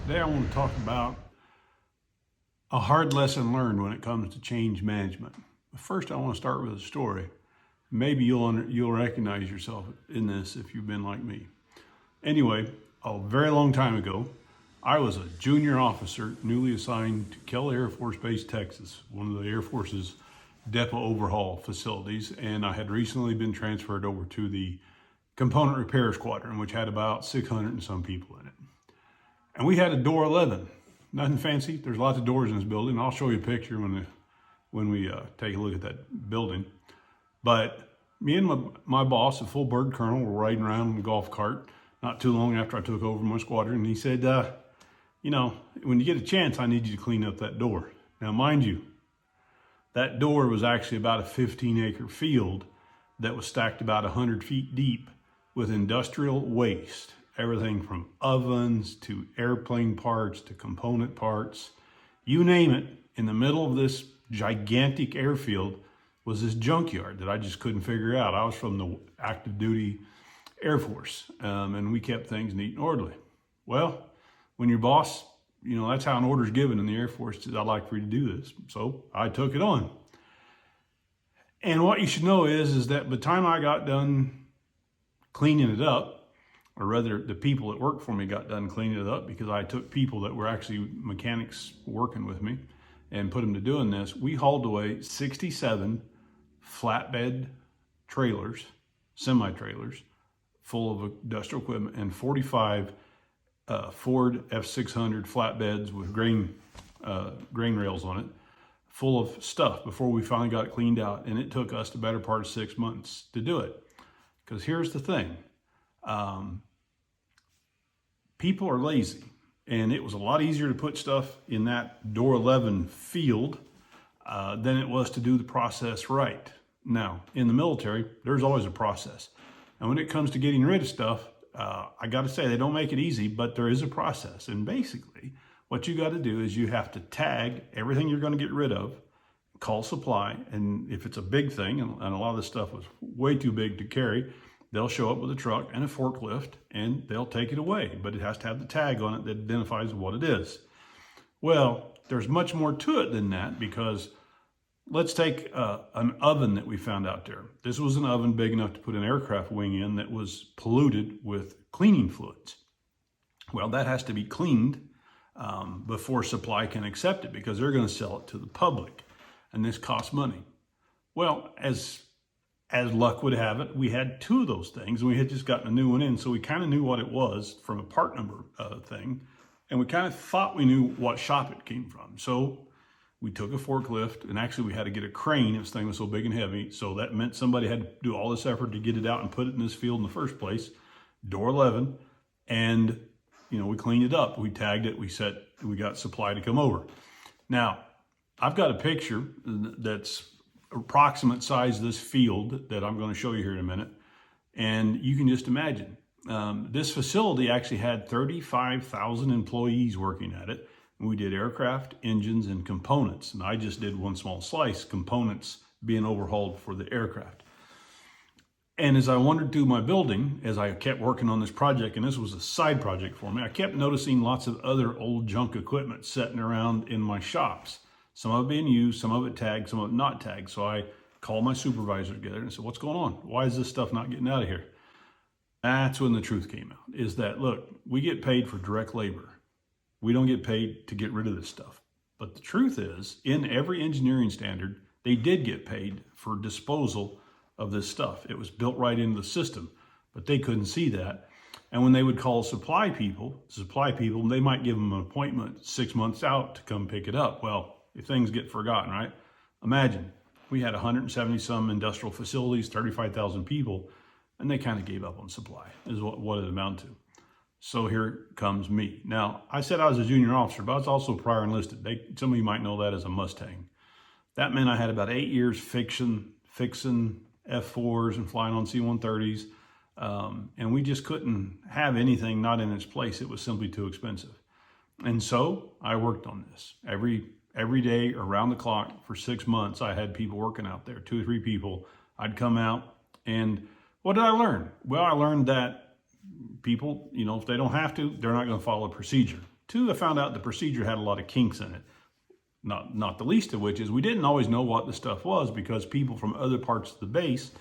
Today I want to talk about a hard lesson learned when it comes to change management. But first I want to start with a story. Maybe you'll recognize yourself in this if you've been like me. Anyway, a very long time ago, I was a junior officer newly assigned to Kelly Air Force Base, Texas, one of the Air Force's depot overhaul facilities, and I had recently been transferred over to the component repair squadron, which had about 600 and some people in it. And we had a door 11, nothing fancy. There's lots of doors in this building. I'll show you a picture when we take a look at that building. But me and my boss, a full bird colonel, were riding around in a golf cart not too long after I took over my squadron. And he said, when you get a chance, I need you to clean up that door. Now, mind you, that door was actually about a 15-acre field that was stacked about 100 feet deep with industrial waste. Everything from ovens to airplane parts to component parts, you name it. In the middle of this gigantic airfield was this junkyard that I just couldn't figure out. I was from the active duty Air Force, and we kept things neat and orderly. Well, when your boss, that's how an order's given in the Air Force, says, I'd like for you to do this. So I took it on. And what you should know is that by the time I got done cleaning it up, or rather the people that worked for me got done cleaning it up, because I took people that were actually mechanics working with me and put them to doing this. We hauled away 67 flatbed trailers, semi-trailers, full of industrial equipment, and 45 Ford F600 flatbeds with grain rails on it, full of stuff before we finally got it cleaned out. And it took us the better part of 6 months to do it. Because here's the thing. People are lazy, and it was a lot easier to put stuff in that door 11 field than it was to do the process right. Now, in the military, there's always a process. And when it comes to getting rid of stuff, I got to say, they don't make it easy, but there is a process. And basically, what you got to do is you have to tag everything you're going to get rid of, call supply, and if it's a big thing, and a lot of this stuff was way too big to carry, they'll show up with a truck and a forklift and they'll take it away, but it has to have the tag on it that identifies what it is. Well, there's much more to it than that, because let's take an oven that we found out there. This was an oven big enough to put an aircraft wing in that was polluted with cleaning fluids. Well, that has to be cleaned before supply can accept it, because they're going to sell it to the public, and this costs money. Well, as luck would have it, we had two of those things, and we had just gotten a new one in, so we kind of knew what it was from a part number thing, and we kind of thought we knew what shop it came from. So we took a forklift, and actually we had to get a crane. This thing was so big and heavy, so that meant somebody had to do all this effort to get it out and put it in this field in the first place, door 11, and we cleaned it up, we tagged it, we got supply to come over. Now, I've got a picture that's approximate size of this field that I'm going to show you here in a minute. And you can just imagine, this facility actually had 35,000 employees working at it. And we did aircraft, engines, and components. And I just did one small slice, components being overhauled for the aircraft. And as I wandered through my building, as I kept working on this project, and this was a side project for me, I kept noticing lots of other old junk equipment sitting around in my shops. Some of it being used, some of it tagged, some of it not tagged. So I called my supervisor together and said, what's going on? Why is this stuff not getting out of here? That's when the truth came out, is that, look, we get paid for direct labor. We don't get paid to get rid of this stuff. But the truth is, in every engineering standard, they did get paid for disposal of this stuff. It was built right into the system, but they couldn't see that. And when they would call supply people, they might give them an appointment 6 months out to come pick it up. Well, if things get forgotten, right? Imagine, we had 170 some industrial facilities, 35,000 people, and they kind of gave up on supply, is what it amounted to. So here comes me. Now, I said I was a junior officer, but I was also prior enlisted. Some of you might know that as a Mustang. That meant I had about 8 years fixing F4s and flying on C-130s, and we just couldn't have anything not in its place. It was simply too expensive. And so I worked on this. Every day around the clock for 6 months, I had people working out there, 2 or 3 people. I'd come out, and what did I learn? Well, I learned that people, if they don't have to, they're not going to follow a procedure. Two, I found out the procedure had a lot of kinks in it. Not the least of which is we didn't always know what the stuff was because people from other parts of the base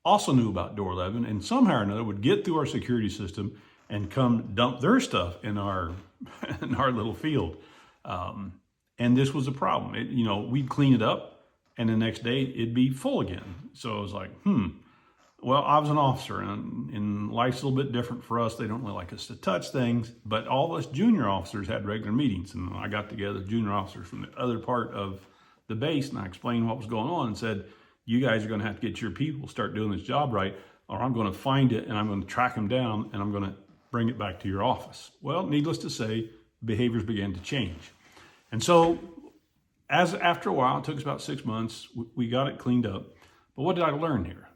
also knew about door 11 and somehow or another would get through our security system and come dump their stuff in our in our little field. And this was a problem. We'd clean it up and the next day it'd be full again. So I was like, well, I was an officer and life's a little bit different for us. They don't really like us to touch things, but all us junior officers had regular meetings. And I got together junior officers from the other part of the base and I explained what was going on and said, you guys are going to have to get your people, start doing this job right, or I'm going to find it and I'm going to track them down and I'm going to bring it back to your office. Well, needless to say, behaviors began to change. And so after a while, it took us about 6 months, we got it cleaned up. But what did I learn here?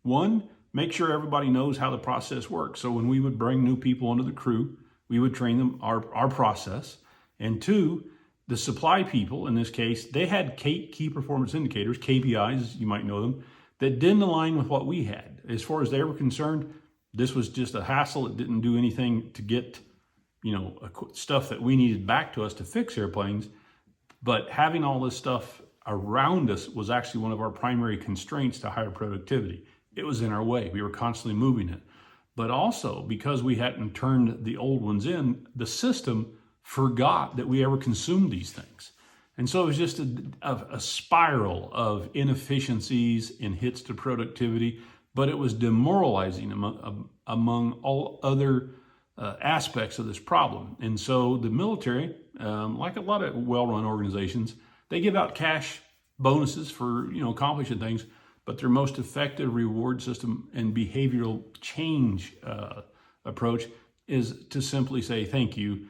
One, make sure everybody knows how the process works. So when we would bring new people onto the crew, we would train them our process. And two, the supply people, in this case, they had key performance indicators, KPIs, you might know them, that didn't align with what we had. As far as they were concerned, this was just a hassle. It didn't do anything to get, stuff that we needed back to us to fix airplanes. But having all this stuff around us was actually one of our primary constraints to higher productivity. It was in our way. We were constantly moving it. But also, because we hadn't turned the old ones in, the system forgot that we ever consumed these things. And so it was just a spiral of inefficiencies and hits to productivity, but it was demoralizing among all other aspects of this problem. And so the military, like a lot of well-run organizations, they give out cash bonuses for accomplishing things, but their most effective reward system and behavioral change approach is to simply say thank you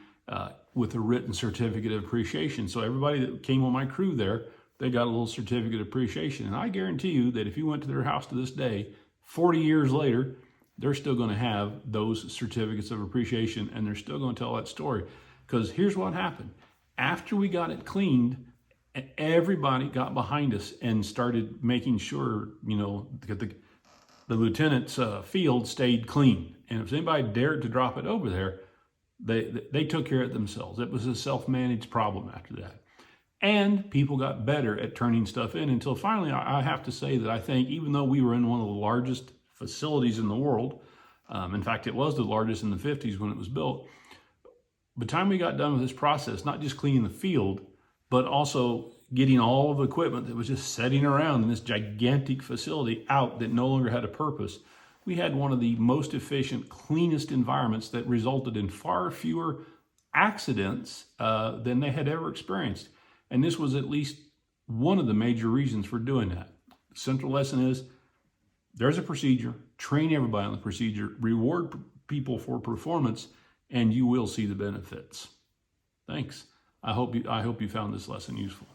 with a written certificate of appreciation. So everybody that came on my crew there, they got a little certificate of appreciation. And I guarantee you that if you went to their house to this day, 40 years later, they're still going to have those certificates of appreciation and they're still going to tell that story. Because here's what happened. After we got it cleaned, everybody got behind us and started making sure, that the lieutenant's field stayed clean. And if anybody dared to drop it over there, they took care of it themselves. It was a self-managed problem after that. And people got better at turning stuff in until finally, I have to say that I think even though we were in one of the largest facilities in the world, in fact, it was the largest in the 50s when it was built, by the time we got done with this process, not just cleaning the field, but also getting all of the equipment that was just sitting around in this gigantic facility out that no longer had a purpose, we had one of the most efficient, cleanest environments that resulted in far fewer accidents than they had ever experienced. And this was at least one of the major reasons for doing that. The central lesson is there's a procedure, train everybody on the procedure, reward people for performance, and you will see the benefits. Thanks. I hope you found this lesson useful.